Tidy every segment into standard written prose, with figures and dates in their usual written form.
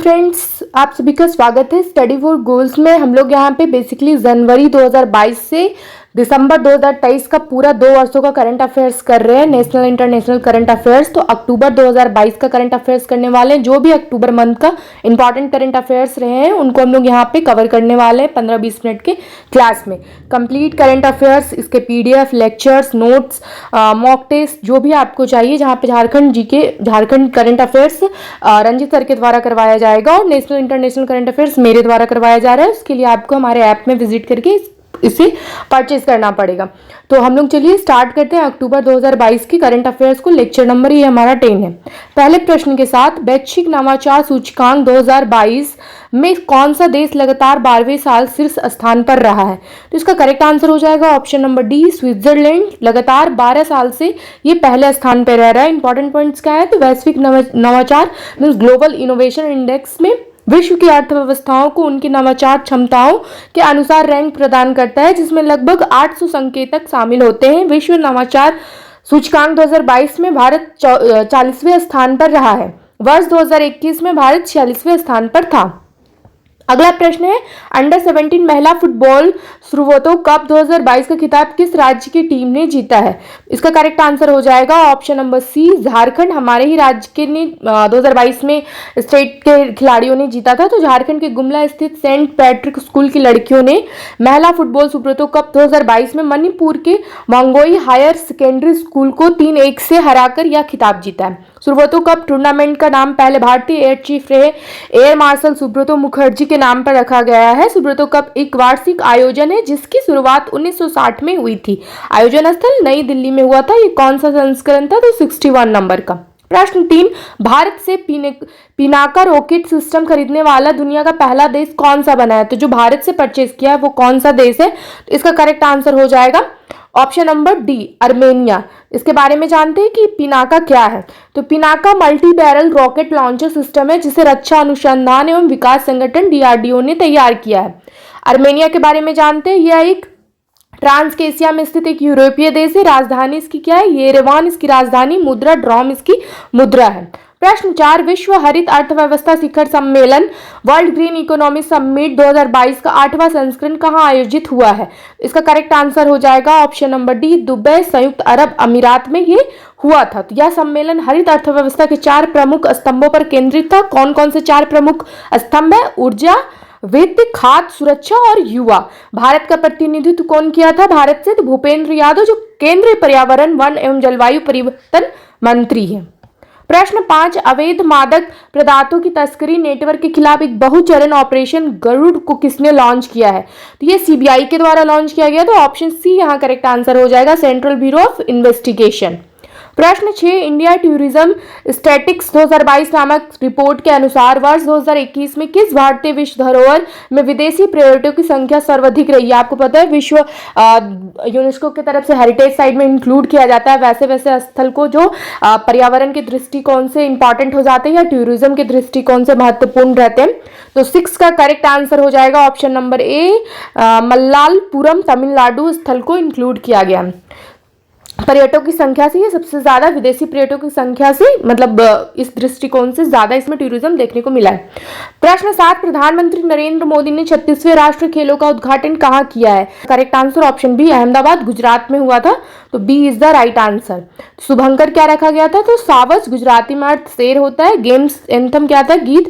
Friends, आप सभी का स्वागत है स्टडी फॉर गोल्स में। हम लोग यहाँ पे बेसिकली जनवरी 2022 से दिसंबर 2023 का पूरा 2 वर्षों का करंट अफेयर्स कर रहे हैं, नेशनल इंटरनेशनल करंट अफेयर्स। तो अक्टूबर 2022 का करंट अफेयर्स करने वाले हैं। जो भी अक्टूबर मंथ का इंपॉर्टेंट करंट अफेयर्स रहे हैं उनको हम लोग यहाँ पे कवर करने वाले हैं 15-20 मिनट के क्लास में। कंप्लीट करंट अफेयर्स, इसके PDF, lectures, notes, mock test जो भी आपको चाहिए, जहाँ पे Jharkhand GK, Jharkhand current affairs Ranjit sir के द्वारा करवाया जाएगा और नेशनल इंटरनेशनल करंट अफेयर्स मेरे द्वारा करवाया जा रहा है। उसके लिए आपको हमारे ऐप में विजिट करके इसे परचेज करना पड़ेगा। तो हम लोग चलिए स्टार्ट करते हैं अक्टूबर 2022 की करंट अफेयर्स को। लेक्चर नंबर ये हमारा 10 है। पहले प्रश्न के साथ, वैश्विक नवाचार सूचकांक 2022 में कौन सा देश लगातार 12वें साल शीर्ष स्थान पर रहा है? तो इसका करेक्ट आंसर हो जाएगा ऑप्शन नंबर डी, स्विट्जरलैंड। लगातार 12 साल से ये पहले स्थान पर रह रहा है। इंपॉर्टेंट पॉइंट्स क्या है? तो वैश्विक नवाचार मीन्स ग्लोबल इनोवेशन इंडेक्स में विश्व की अर्थव्यवस्थाओं को उनकी नवाचार क्षमताओं के अनुसार रैंक प्रदान करता है, जिसमें लगभग 800 संकेतक शामिल होते हैं। विश्व नवाचार सूचकांक 2022 में भारत 40वें स्थान पर रहा है। वर्ष 2021 में भारत 46वें स्थान पर था। अगला प्रश्न है, अंडर 17 महिला फुटबॉल श्रुवोतो कप 2022 का खिताब किस राज्य की टीम ने जीता है? इसका करेक्ट आंसर हो जाएगा ऑप्शन नंबर सी, झारखंड। हमारे ही राज्य के ने 2022 में स्टेट के खिलाड़ियों ने जीता था। तो झारखंड के गुमला स्थित सेंट पैट्रिक स्कूल की लड़कियों ने महिला फुटबॉल श्रुवोतो कप 2022 में मणिपुर के वांगोई हायर सेकेंडरी स्कूल को 3-1 से हराकर यह खिताब जीता है। श्रुवोतो कप टूर्नामेंट का नाम पहले भारतीय एयर चीफ रहे एयर मार्शल सुब्रतो मुखर्जी के नाम पर रखा गया है। सुब्रतो कप एक वार्षिक आयोजन है जिसकी शुरुआत 1960 में हुई थी। आयोजन स्थल नई दिल्ली में हुआ था। ये कौन सा संस्करण था? तो 61 नंबर का। प्रश्न 3, भारत से पिनाका रॉकेट सिस्टम खरीदने वाला दुनिया का पहला देश कौन सा बना है? तो जो भारत से परचेज किया है वो कौन सा देश है? तो इसका करेक्ट आंसर हो जाएगा ऑप्शन नंबर डी, अर्मेनिया। इसके बारे में जानते हैं कि पिनाका क्या है। तो Pinaka multi barrel rocket launcher system है जिसे रक्षा अनुसंधान एवं विकास संगठन डीआरडीओ ने तैयार किया है। अर्मेनिया के बारे में जानते हैं, यह एक ट्रांसकेशिया में स्थित एक यूरोपीय देश है। राजधानी इसकी क्या है? येरेवान इसकी राजधानी, मुद्रा ड्रॉम इसकी मुद्रा है। प्रश्न 4, विश्व हरित अर्थव्यवस्था शिखर सम्मेलन वर्ल्ड ग्रीन इकोनॉमी समिट 2022 का 8वां संस्करण कहाँ आयोजित हुआ है? इसका करेक्ट आंसर हो जाएगा ऑप्शन नंबर डी, दुबई, संयुक्त अरब अमीरात में ये हुआ था। तो यह सम्मेलन हरित अर्थव्यवस्था के 4 प्रमुख स्तंभों पर केंद्रित था। कौन कौन से 4 प्रमुख स्तंभ है? ऊर्जा, वित्त, खाद्य सुरक्षा और युवा। भारत का प्रतिनिधित्व कौन किया था भारत से? तो भूपेंद्र यादव, जो केंद्रीय पर्यावरण, वन एवं जलवायु परिवर्तन मंत्री हैं। प्रश्न 5, अवैध मादक पदार्थों की तस्करी नेटवर्क के खिलाफ एक बहुचरण ऑपरेशन गरुड़ को किसने लॉन्च किया है? तो ये सीबीआई के द्वारा लॉन्च किया गया। तो ऑप्शन सी यहाँ करेक्ट आंसर हो जाएगा, सेंट्रल ब्यूरो ऑफ इन्वेस्टिगेशन। प्रश्न 6, इंडिया टूरिज्म स्टैटिस्टिक्स 2022 नामक रिपोर्ट के अनुसार वर्ष 2021 में किस भारतीय विश्व धरोहर में विदेशी पर्यटकों की संख्या सर्वाधिक रही है? आपको पता है विश्व यूनेस्को की तरफ से हेरिटेज साइट में इंक्लूड किया जाता है वैसे वैसे स्थल को जो पर्यावरण के दृष्टिकोण से इंपॉर्टेंट हो जाते हैं या टूरिज्म के दृष्टिकोण से महत्वपूर्ण रहते हैं। तो 6 का करेक्ट आंसर हो जाएगा option number A, Malappuram Tamil Nadu स्थल को इंक्लूड किया गया। पर्यटकों की संख्या से ये सबसे ज्यादा, विदेशी पर्यटकों की संख्या से मतलब इस दृष्टिकोण से ज्यादा इसमें टूरिज्म देखने को मिला है। प्रश्न 7, प्रधानमंत्री नरेंद्र मोदी ने 36वें राष्ट्रीय खेलों का उद्घाटन कहाँ किया है? Correct answer option B, Ahmedabad, Gujarat में हुआ था। तो B is the right answer. शुभंकर क्या रखा गया था? तो सावज, गुजराती में अर्थ शेर होता है। गेम्स एंथम क्या था? गीत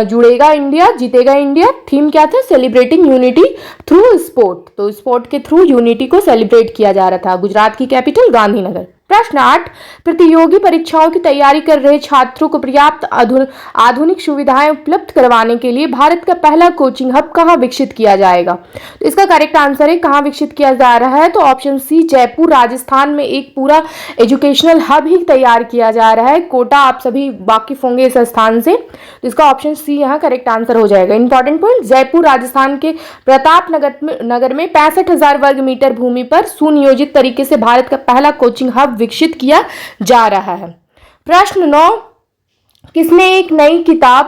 जुड़ेगा इंडिया, जीतेगा इंडिया। थीम क्या था? Celebrating unity through sport. तो स्पोर्ट के थ्रू यूनिटी को सेलिब्रेट किया जा रहा था। गुजरात की कैपिटल गांधीनगर। प्रश्न 8, प्रतियोगी परीक्षाओं की तैयारी कर रहे छात्रों को पर्याप्त आधुनिक सुविधाएं उपलब्ध करवाने के लिए भारत का पहला कोचिंग हब कहां विकसित किया जाएगा? तो इसका करेक्ट आंसर है कहां विकसित किया जा रहा है? तो ऑप्शन सी, जयपुर राजस्थान में एक पूरा एजुकेशनल हब ही तैयार किया जा रहा है। कोटा आप सभी वाकिफ होंगे इस स्थान से। तो इसका ऑप्शन सी यहाँ करेक्ट आंसर हो जाएगा। इंपॉर्टेंट पॉइंट, जयपुर राजस्थान के प्रताप नगर में 65,000 वर्ग मीटर भूमि पर सुनियोजित तरीके से भारत का पहला कोचिंग हब विकसित किया जा रहा है। प्रश्न 9, किसने एक नई किताब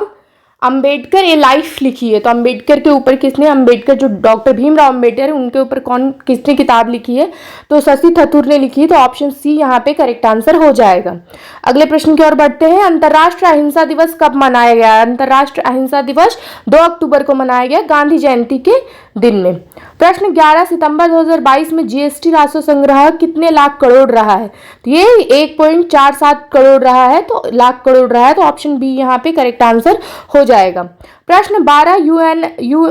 अंबेडकर ए लाइफ लिखी है, तो अंबेडकर के ऊपर किसने, अंबेडकर जो डॉक्टर भीमराव अंबेडकर है उनके ऊपर किसने किताब लिखी है, तो शशि थरूर ने लिखी है। तो ऑप्शन सी यहाँ पे करेक्ट आंसर हो जाएगा। अगले प्रश्न की ओर बढ़ते हैं। अंतर्राष्ट्रीय अहिंसा दिवस कब मनाया गया? अंतर्राष्ट्रीय अहिंसा दिवस 2 अक्टूबर को मनाया गया, गांधी जयंती के दिन में। प्रश्न 11 सितंबर 2022 में जीएसटी राजस्व संग्रह कितने लाख करोड़ रहा है? तो ये 1.47 करोड़ रहा है, तो लाख करोड़ रहा है, तो ऑप्शन बी यहाँ पे करेक्ट आंसर हो जाएगा। प्रश्न 12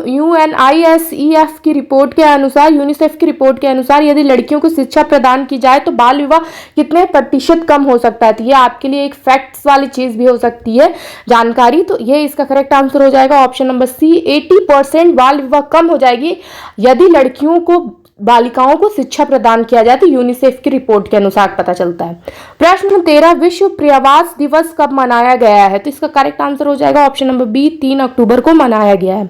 यूएनआईएसईएफ की रिपोर्ट के अनुसार, यूनिसेफ की रिपोर्ट के अनुसार यदि लड़कियों को शिक्षा प्रदान की जाए तो बाल विवाह कितने प्रतिशत कम हो सकता है? तो ये आपके लिए एक फैक्ट्स वाली चीज भी हो सकती है जानकारी, तो ये इसका करेक्ट आंसर हो जाएगा ऑप्शन नंबर सी। 80% बाल विवाह कम हो जाएगी यदि लड़कियों को, बालिकाओं को शिक्षा प्रदान किया जाए, तो यूनिसेफ की रिपोर्ट के अनुसार पता चलता है। प्रश्न 13 विश्व पर्यावरण दिवस कब मनाया गया है? तो इसका करेक्ट आंसर हो जाएगा ऑप्शन नंबर बी, 3 अक्टूबर को मनाया गया है।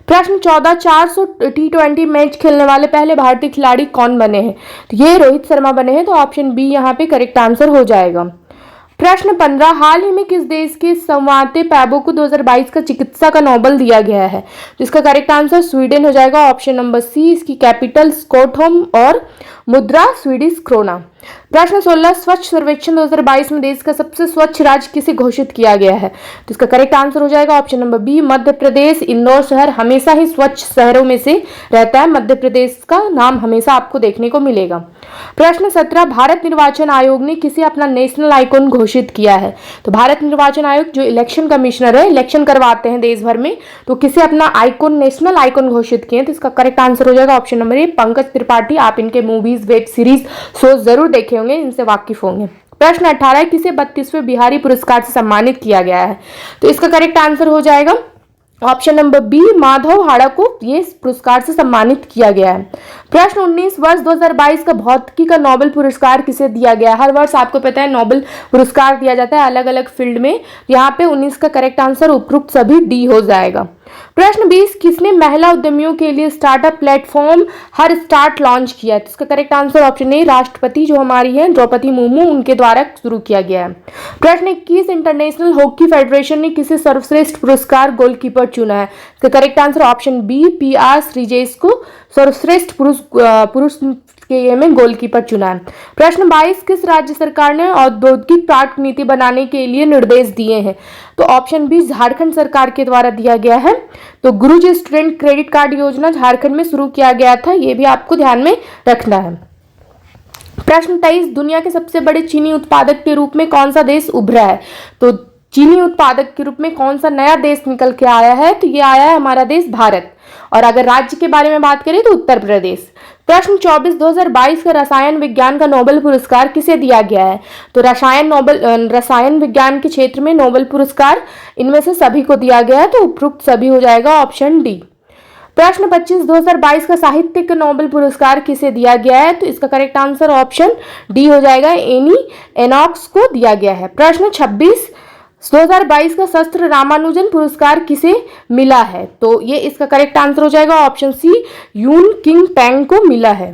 प्रश्न 14 400 T20 मैच खेलने वाले पहले भारतीय खिलाड़ी कौन बने हैं? तो ये रोहित शर्मा बने हैं, तो ऑप्शन बी यहाँ पे करेक्ट आंसर हो जाएगा। प्रश्न 15 हाल ही में किस देश के संवाते पैबो को 2022 का चिकित्सा का नोबेल दिया गया है? तो इसका करेक्ट आंसर स्वीडन हो जाएगा, ऑप्शन नंबर सी। इसकी कैपिटल स्टॉकहोम और मुद्रा स्वीडिश क्रोना। प्रश्न 16 स्वच्छ सर्वेक्षण 2022 में देश का सबसे स्वच्छ राज्य किसे घोषित किया गया है? तो इसका करेक्ट आंसर हो जाएगा option number B, Madhya Pradesh. Indore शहर हमेशा ही स्वच्छ शहरों में से रहता है, मध्य प्रदेश का नाम हमेशा आपको देखने को मिलेगा। प्रश्न 17 भारत निर्वाचन आयोग ने किसे अपना नेशनल आइकॉन घोषित किया है? तो भारत निर्वाचन आयोग जो इलेक्शन कमिश्नर है, इलेक्शन करवाते हैं देश भर में, तो किसे अपना आइकॉन, नेशनल आइकॉन घोषित किए? तो इसका करेक्ट आंसर हो जाएगा option number A, Pankaj Tripathi. आप इनके मूवीज, वेब सीरीज, शो जरूर देखे होंगे, इनसे वाकिफ होंगे। प्रश्न 18 किसे 32वें बिहारी पुरस्कार से सम्मानित किया गया है? तो इसका करेक्ट आंसर हो जाएगा ऑप्शन नंबर बी, माधव हाड़ा को ये पुरस्कार से सम्मानित किया गया है। प्रश्न 19 वर्ष 2022 का भौतिकी का नोबेल पुरस्कार किसे दिया गया? हर वर्ष आपको पता है नोबेल पुरस्कार दिया जाता है अलग अलग फील्ड में, यहाँ पे 19 का करेक्ट आंसर उपरोक्त सभी डी हो जाएगा। प्रश्न 20 किसने महिला उद्यमियों के लिए स्टार्टअप प्लेटफॉर्म हर स्टार्ट लॉन्च किया है? तो इसका करेक्ट आंसर ऑप्शन ए, राष्ट्रपति जो हमारी है द्रौपदी मुर्मू, उनके द्वारा शुरू किया गया है। प्रश्न 21 इंटरनेशनल हॉकी फेडरेशन ने किसे सर्वश्रेष्ठ पुरस्कार गोलकीपर चुना है? इसका correct answer option B, PR Sreejesh को सर्वश्रेष्ठ पुरुष के में गोलकीपर चुना है। प्रश्न 22 किस राज्य सरकार ने औद्योगिक पार्क नीति बनाने के लिए निर्देश दिए हैं? तो ऑप्शन बी, झारखंड सरकार के द्वारा दिया गया है। तो गुरुजी स्टूडेंट क्रेडिट कार्ड योजना झारखंड में शुरू किया गया था, ये भी आपको ध्यान में रखना है। प्रश्न 23 दुनिया के सबसे बड़े चीनी उत्पादक के रूप में कौन सा देश उभरा है? तो चीनी उत्पादक के रूप में कौन सा नया देश निकल के आया है? तो ये आया है हमारा देश भारत। और अगर राज्य के बारे में बात करें तो उत्तर प्रदेश। प्रश्न 24 2022 का रसायन विज्ञान का नोबेल पुरस्कार किसे दिया गया है? तो रसायन विज्ञान के क्षेत्र में नोबेल पुरस्कार इनमें से सभी को दिया गया है, तो उपरोक्त सभी हो जाएगा ऑप्शन डी। प्रश्न 25 2022 का साहित्यिक नोबेल पुरस्कार किसे दिया गया है? तो इसका करेक्ट आंसर ऑप्शन डी हो जाएगा, एनी एनॉक्स को दिया गया है। प्रश्न 26 2022 का शस्त्र रामानुजन पुरस्कार किसे मिला है? तो ये इसका करेक्ट आंसर हो जाएगा ऑप्शन सी, यून किंग पैंग को मिला है।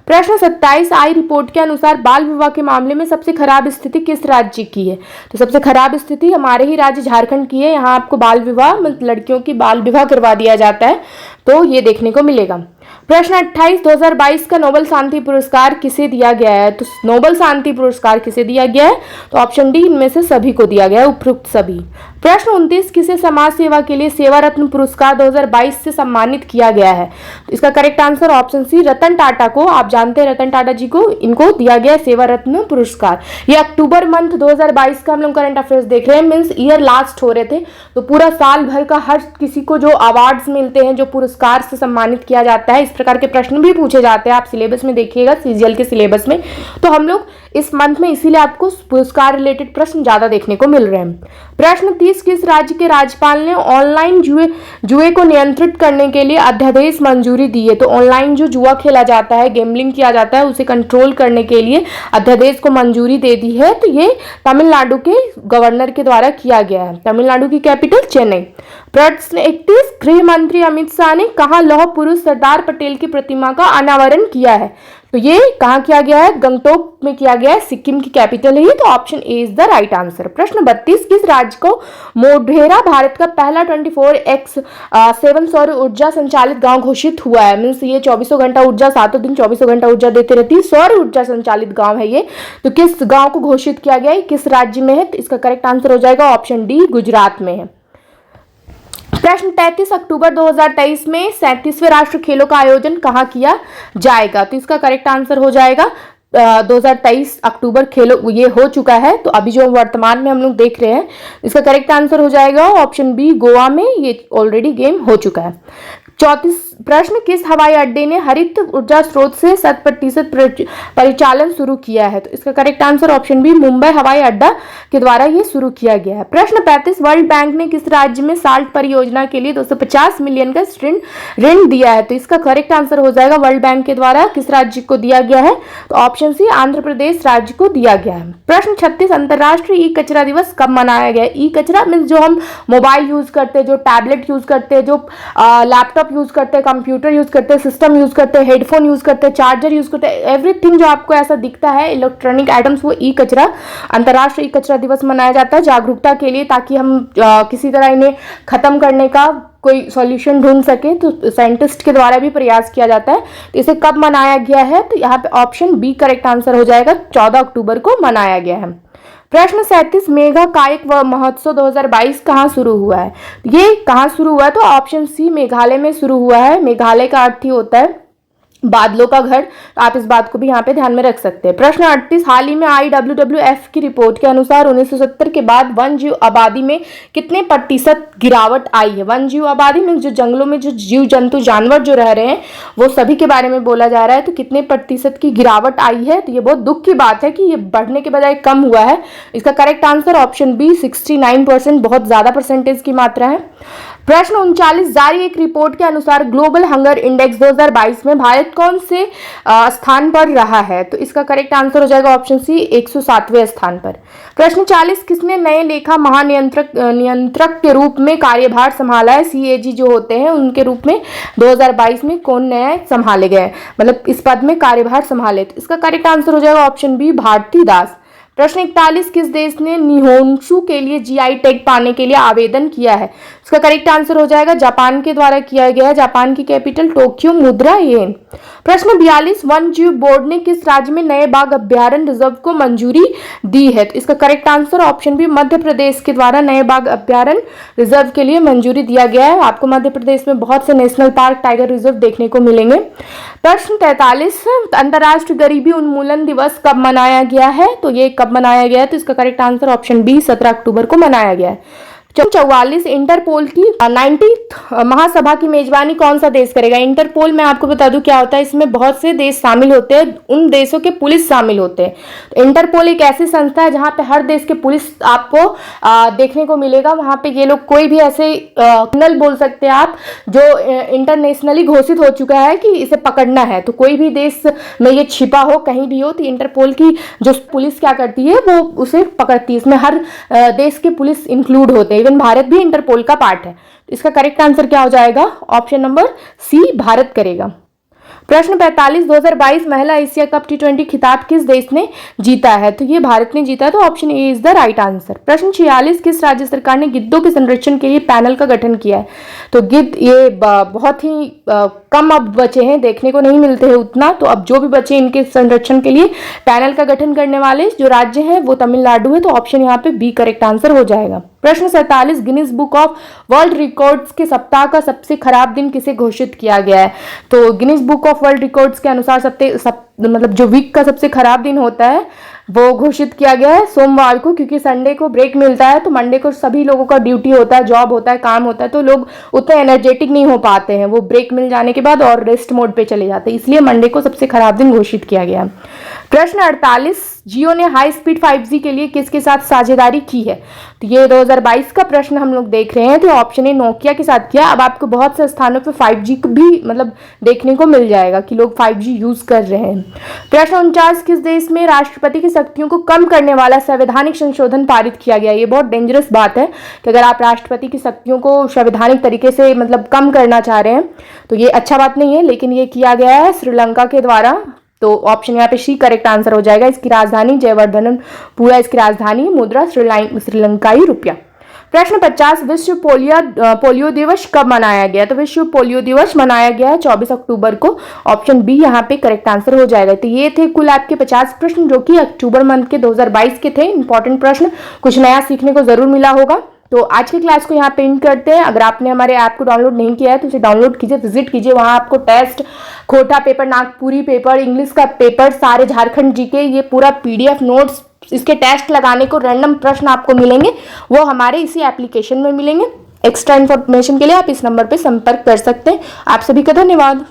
प्रश्न 27 आई रिपोर्ट के अनुसार बाल विवाह के मामले में सबसे खराब स्थिति किस राज्य की है? तो सबसे खराब स्थिति हमारे ही राज्य झारखंड की है। यहाँ आपको बाल विवाह, लड़कियों की बाल विवाह करवा दिया जाता है, तो ये देखने को मिलेगा। प्रश्न 28 2022 का नोबेल शांति पुरस्कार किसे दिया गया है? तो नोबेल शांति पुरस्कार किसे दिया गया है? तो ऑप्शन डी, इनमें से सभी को दिया गया है, उपरोक्त सभी। प्रश्न 29 किसे समाज सेवा के लिए सेवा रत्न पुरस्कार 2022 से सम्मानित किया गया है? तो इसका correct answer option C, Ratan Tata को। आप जानते हैं रतन टाटा जी को, इनको दिया गया सेवा रत्न पुरस्कार। ये अक्टूबर मंथ 2022 का हम लोग करंट अफेयर्स देख रहे हैं, मीन्स ईयर लास्ट हो रहे थे, तो पूरा साल भर का हर किसी को जो अवार्ड्स मिलते हैं, जो पुरस्कार से सम्मानित किया जाता है, इस प्रकार के प्रश्न भी पूछे जाते हैं। आप सिलेबस में देखिएगा, CGL के सिलेबस में, तो हम लोग इस मंथ में इसीलिए आपको पुरस्कार रिलेटेड प्रश्न ज्यादा देखने को मिल रहे हैं। प्रश्न 30 किस राज्य के राज्यपाल ने ऑनलाइन जुए को नियंत्रित करने के लिए अध्यादेश मंजूरी दी है? तो ऑनलाइन जो जुआ खेला जाता है, गेमलिंग किया जाता है, उसे कंट्रोल करने के लिए अध्यादेश को मंजूरी दे दी है, तो ये तमिलनाडु के गवर्नर के द्वारा किया गया है। तमिलनाडु की कैपिटल चेन्नई। प्रश्न 31 गृह मंत्री अमित शाह ने कहाँ लौह पुरुष सरदार पटेल की प्रतिमा का अनावरण किया है? तो ये कहाँ किया गया है? गंगटोक में किया गया है, सिक्किम की कैपिटल है ये, तो option A is the right answer. प्रश्न 32, किस राज्य को मोढेरा भारत का पहला 24x7 सौर ऊर्जा संचालित गांव घोषित हुआ है? मीन्स ये 24 घंटा ऊर्जा, 7 दिन 24 घंटा ऊर्जा देती रहती है, सौर ऊर्जा संचालित गांव है ये। तो किस गांव को घोषित किया गया है, किस राज्य में है? तो इसका करेक्ट आंसर हो जाएगा ऑप्शन डी, गुजरात में है। प्रश्न 33, अक्टूबर 2023 में 37वें राष्ट्रीय खेलों का आयोजन कहाँ किया जाएगा? तो इसका करेक्ट आंसर हो जाएगा 2023 अक्टूबर खेलों ये हो चुका है, तो अभी जो वर्तमान में हम लोग देख रहे हैं इसका करेक्ट आंसर हो जाएगा ऑप्शन बी, गोवा में ये ऑलरेडी गेम हो चुका है। 34 प्रश्न, किस हवाई अड्डे ने हरित ऊर्जा स्रोत से 100% परिचालन शुरू किया है? तो इसका correct answer option B, Mumbai हवाई अड्डा के द्वारा ये शुरू किया गया है। प्रश्न 35, वर्ल्ड बैंक ने किस राज्य में साल्ट परियोजना के लिए 250 मिलियन का ऋण दिया है? तो इसका करेक्ट आंसर हो जाएगा वर्ल्ड बैंक के द्वारा किस राज्य को दिया गया है? तो ऑप्शन सी, आंध्र प्रदेश राज्य को दिया गया है। प्रश्न 36, अंतर्राष्ट्रीय ई कचरा दिवस कब मनाया गया? ई कचरा मीन्स जो हम मोबाइल यूज करते हैं, जो टैबलेट यूज करते हैं, जो लैपटॉप यूज करते हैं, कंप्यूटर यूज करते हैं, सिस्टम यूज करते हैं, हेडफोन यूज करते हैं, चार्जर यूज करते हैं, एवरीथिंग जो आपको ऐसा दिखता है इलेक्ट्रॉनिक आइटम्स, वो ई कचरा, अंतर्राष्ट्रीय ई कचरा दिवस मनाया जाता है जागरूकता के लिए, ताकि हम किसी तरह इन्हें खत्म करने का कोई सॉल्यूशन ढूंढ सके। तो साइंटिस्ट के द्वारा भी प्रयास किया जाता है। तो इसे कब मनाया गया है? तो यहाँ पे ऑप्शन बी करेक्ट आंसर हो जाएगा, 14 अक्टूबर को मनाया गया है। प्रश्न 37, मेघा कायक व महोत्सव 2022 कहाँ शुरू हुआ है? ये कहाँ शुरू हुआ है? तो ऑप्शन सी, मेघालय में शुरू हुआ है। मेघालय का अर्थ ही होता है बादलों का घर, आप इस बात को भी यहाँ पे ध्यान में रख सकते हैं। प्रश्न 38, हाल ही में आई WWF की रिपोर्ट के अनुसार 1970 के बाद वन जीव आबादी में कितने प्रतिशत गिरावट आई है? वन जीव आबादी में जो जंगलों में जो जीव जंतु जानवर जो रह रहे हैं वो सभी के बारे में बोला जा रहा है। तो कितने प्रतिशत की गिरावट आई है? तो ये बहुत दुख की बात है कि ये बढ़ने के बजाय कम हुआ है। इसका करेक्ट आंसर ऑप्शन बी, 69%, बहुत ज्यादा परसेंटेज की मात्रा है। प्रश्न 39, जारी एक रिपोर्ट के अनुसार ग्लोबल हंगर इंडेक्स 2022 में भारत कौन से स्थान पर रहा है? तो इसका करेक्ट आंसर हो जाएगा ऑप्शन सी, 107वें स्थान पर। प्रश्न 40, किसने नए लेखा नियंत्रक के रूप में कार्यभार संभाला है? CAG जो होते हैं उनके रूप में 2022 में कौन नया संभाले गए, मतलब इस पद में कार्यभार संभाले? तो इसका करेक्ट आंसर हो जाएगा ऑप्शन बी, भारती दास। प्रश्न 41, किस देश ने निहोंशु के लिए GI टैग पाने के लिए आवेदन किया है? इसका करेक्ट आंसर हो जाएगा जापान के द्वारा किया गया है। जापान की कैपिटल टोक्यो, मुद्रा येन। प्रश्न 42, वन जीव बोर्ड ने किस राज्य में नए बाघ अभ्यारण्य रिजर्व को मंजूरी दी है? तो इसका correct answer option B, Madhya Pradesh के द्वारा नए बाघ अभ्यारण्य रिजर्व के लिए मंजूरी दिया गया है। आपको मध्य प्रदेश में बहुत से नेशनल पार्क, टाइगर रिजर्व देखने को मिलेंगे। प्रश्न 43, अंतर्राष्ट्रीय गरीबी उन्मूलन दिवस कब मनाया गया है? तो ये कब मनाया गया है? तो इसका करेक्ट आंसर ऑप्शन बी, 17 अक्टूबर को मनाया गया है। 44, इंटरपोल की 90th महासभा की मेजबानी कौन सा देश करेगा? इंटरपोल में आपको बता दूं क्या होता है, इसमें बहुत से देश शामिल होते हैं, उन देशों के पुलिस शामिल होते हैं। तो इंटरपोल एक ऐसी संस्था है जहां पे हर देश के पुलिस आपको देखने को मिलेगा। वहां पे ये लोग कोई भी ऐसे क्रिमिनल बोल सकते हैं आप, जो इंटरनेशनली घोषित हो चुका है कि इसे पकड़ना है, तो कोई भी देश में ये छिपा हो, कहीं भी हो, तो इंटरपोल की जो पुलिस क्या करती है वो उसे पकड़ती है। इसमें हर देश के पुलिस इंक्लूड होते हैं, इवन भारत भी इंटरपोल का पार्ट है। इसका करेक्ट आंसर क्या हो जाएगा? ऑप्शन नंबर सी, भारत करेगा। प्रश्न 45, 2022 महिला एशिया कप T20 खिताब किस देश ने जीता है? तो ये भारत ने जीता है, तो option A is the right answer. प्रश्न 46, किस राज्य सरकार ने गिद्धों के संरक्षण के लिए पैनल का गठन किया है? तो गिद्ध ये बहुत ही कम अब बचे हैं, देखने को नहीं मिलते हैं उतना, तो अब जो भी बचे इनके संरक्षण के लिए पैनल का गठन करने वाले जो राज्य है वो तमिलनाडु है, तो ऑप्शन यहाँ पे बी करेक्ट आंसर हो जाएगा। प्रश्न 47, Guinness book of world records के सप्ताह का सबसे खराब दिन किसे घोषित किया गया है? तो Guinness book of world records के अनुसार मतलब जो वीक का सबसे खराब दिन होता है वो घोषित किया गया है सोमवार को, क्योंकि संडे को ब्रेक मिलता है, तो मंडे को सभी लोगों का ड्यूटी होता है, जॉब होता है, काम होता है, तो लोग उतने एनर्जेटिक नहीं हो पाते हैं, वो ब्रेक मिल जाने के बाद और रेस्ट मोड पे चले जाते हैं, इसलिए मंडे को सबसे खराब दिन घोषित किया गया। प्रश्न 48, जियो ने हाई स्पीड 5G के लिए किसके साथ साझेदारी की है? तो ये 2022 का प्रश्न हम लोग देख रहे हैं, तो ऑप्शन ए नोकिया के साथ किया। अब आपको बहुत से स्थानों पे 5G भी मतलब देखने को मिल जाएगा कि लोग 5G यूज कर रहे हैं। प्रश्न 49, किस देश में राष्ट्रपति की शक्तियों को कम करने वाला संवैधानिक संशोधन पारित किया गया? ये बहुत डेंजरस बात है कि अगर आप राष्ट्रपति की शक्तियों को संवैधानिक तरीके से मतलब कम करना चाह रहे हैं तो ये अच्छा बात नहीं है, लेकिन ये किया गया है श्रीलंका के द्वारा। तो ऑप्शन यहाँ पे सी करेक्ट आंसर हो जाएगा। इसकी राजधानी जयवर्धनपुरा इसकी राजधानी, मुद्रा श्रीलंकाई रुपया। प्रश्न 50, विश्व पोलियो दिवस कब मनाया गया? तो विश्व पोलियो दिवस मनाया गया है 24 अक्टूबर को। ऑप्शन बी यहाँ पे करेक्ट आंसर हो जाएगा। तो ये थे कुल आपके 50 प्रश्न जो कि अक्टूबर मंथ के 2022 के थे। इंपॉर्टेंट प्रश्न, कुछ नया सीखने को जरूर मिला होगा। तो आज की क्लास को यहाँ पे एंड करते हैं। अगर आपने हमारे ऐप को डाउनलोड नहीं किया है तो उसे डाउनलोड कीजिए, विजिट कीजिए। वहाँ आपको टेस्ट, खोटा पेपर, नागपुरी पेपर, इंग्लिश का पेपर, सारे झारखंड जीके, ये पूरा पीडीएफ नोट्स, इसके टेस्ट लगाने को, रैंडम प्रश्न आपको मिलेंगे, वो हमारे इसी एप्लीकेशन में मिलेंगे। एक्स्ट्रा इन्फॉर्मेशन के लिए आप इस नंबर पर संपर्क कर सकते हैं। आप सभी का धन्यवाद।